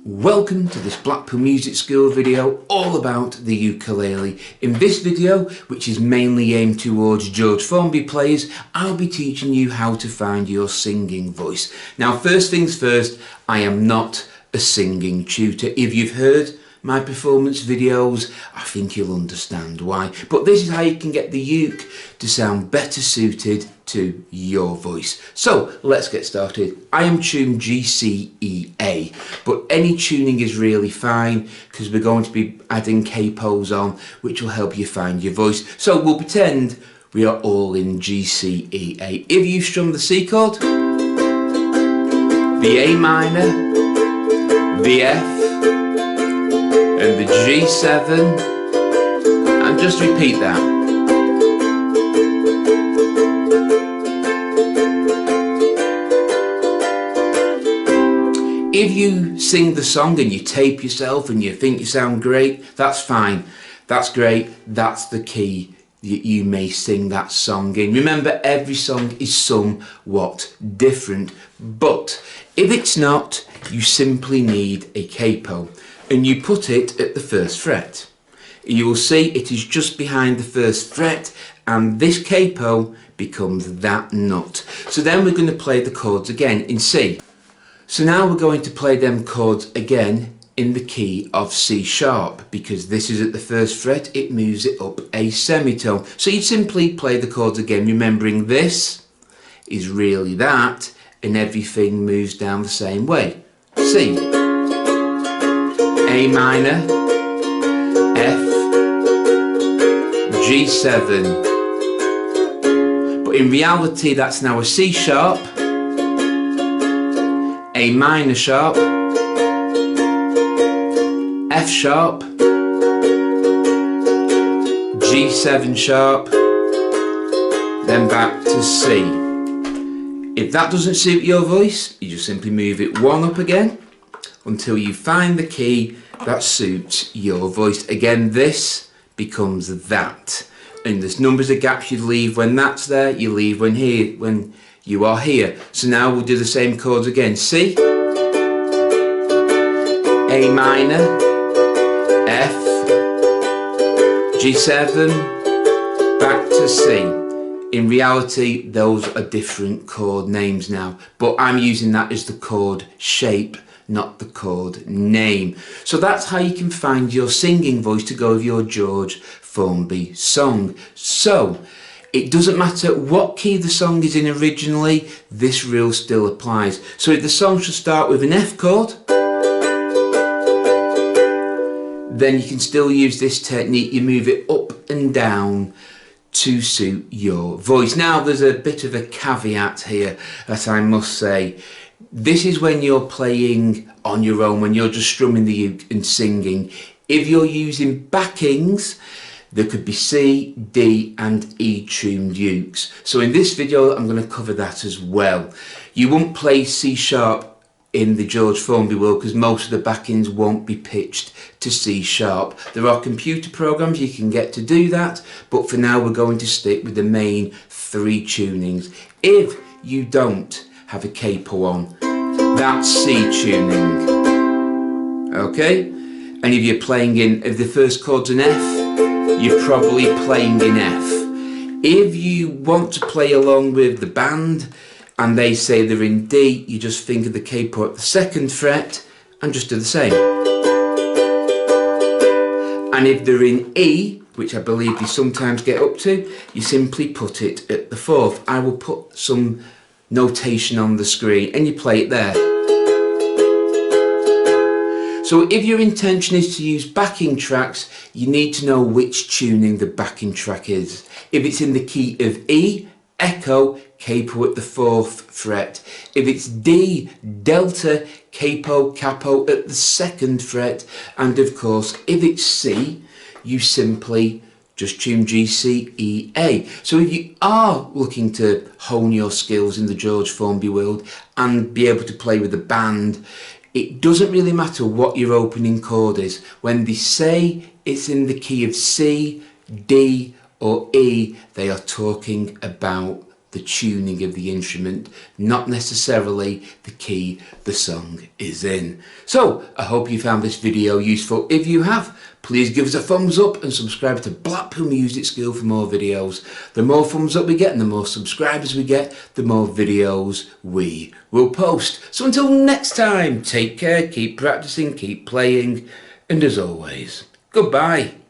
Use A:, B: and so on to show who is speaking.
A: Welcome to this Blackpool Music School video all about the ukulele. In this video, which is mainly aimed towards George Formby players, I'll be teaching you how to find your singing voice. Now, first things first, I am not a singing tutor. If you've heard my performance videos, I think you'll understand why. But this is how you can get the uke to sound better suited to your voice. So let's get started. I am tuned G, C, E, A, but any tuning is really fine because we're going to be adding capos on, which will help you find your voice. So we'll pretend we are all in G, C, E, A. If you strum the C chord, the A minor, the F, and the G7, and just repeat that. If you sing the song and you tape yourself and you think you sound great, that's fine. That's great. That's the key that you may sing that song in. Remember, every song is somewhat different, but if it's not, you simply need a capo. And you put it at the first fret. You will see it is just behind the first fret, and this capo becomes that nut. So then we're going to play the chords again in C. So now we're going to play them chords again in the key of C sharp, because this is at the first fret, it moves it up a semitone. So you simply play the chords again, remembering this is really that, and everything moves down the same way. C, A minor, F, G7. But in reality, that's now a C sharp, A minor sharp, F sharp, G7 sharp, then back to C. If that doesn't suit your voice, you just simply move it one up again until you find the key that suits your voice. Again, this becomes that. And there's numbers of gaps you leave when that's there, you leave when you are here. So now we'll do the same chords again. C, A minor, F, G7, back to C. In reality, those are different chord names now, but I'm using that as the chord shape, not the chord name. So that's how you can find your singing voice to go with your George Formby song. So it doesn't matter what key the song is in originally, this rule still applies. So if the song should start with an F chord, then you can still use this technique. You move it up and down to suit your voice. Now there's a bit of a caveat here that I must say. This is when you're playing on your own, when you're just strumming the uke and singing. If you're using backings, there could be C, D and E tuned ukes. So in this video, I'm going to cover that as well. You won't play C sharp in the George Formby world because most of the backings won't be pitched to C sharp. There are computer programs you can get to do that, but for now we're going to stick with the main three tunings. If you don't have a capo on, that's C tuning. Okay? And if you're playing if the first chord's an F, you're probably playing in F. If you want to play along with the band and they say they're in D, you just think of the capo at the second fret and just do the same. And if they're in E, which I believe you sometimes get up to, you simply put it at the fourth. I will put some notation on the screen and you play it there. So if your intention is to use backing tracks, you need to know which tuning the backing track is. If it's in the key of E, echo, capo at the fourth fret. If it's D, delta, capo, capo at the second fret. And of course, if it's C, you simply just tune G, C, E, A. So if you are looking to hone your skills in the George Formby world and be able to play with a band, it doesn't really matter what your opening chord is. When they say it's in the key of C, D or E, they are talking about the tuning of the instrument, not necessarily the key the song is in. So I hope you found this video useful. If you have, please give us a thumbs up and subscribe to Blackpool Music School for more videos. The more thumbs up we get and the more subscribers we get, the more videos we will post. So until next time, take care, keep practicing, keep playing, and as always, goodbye.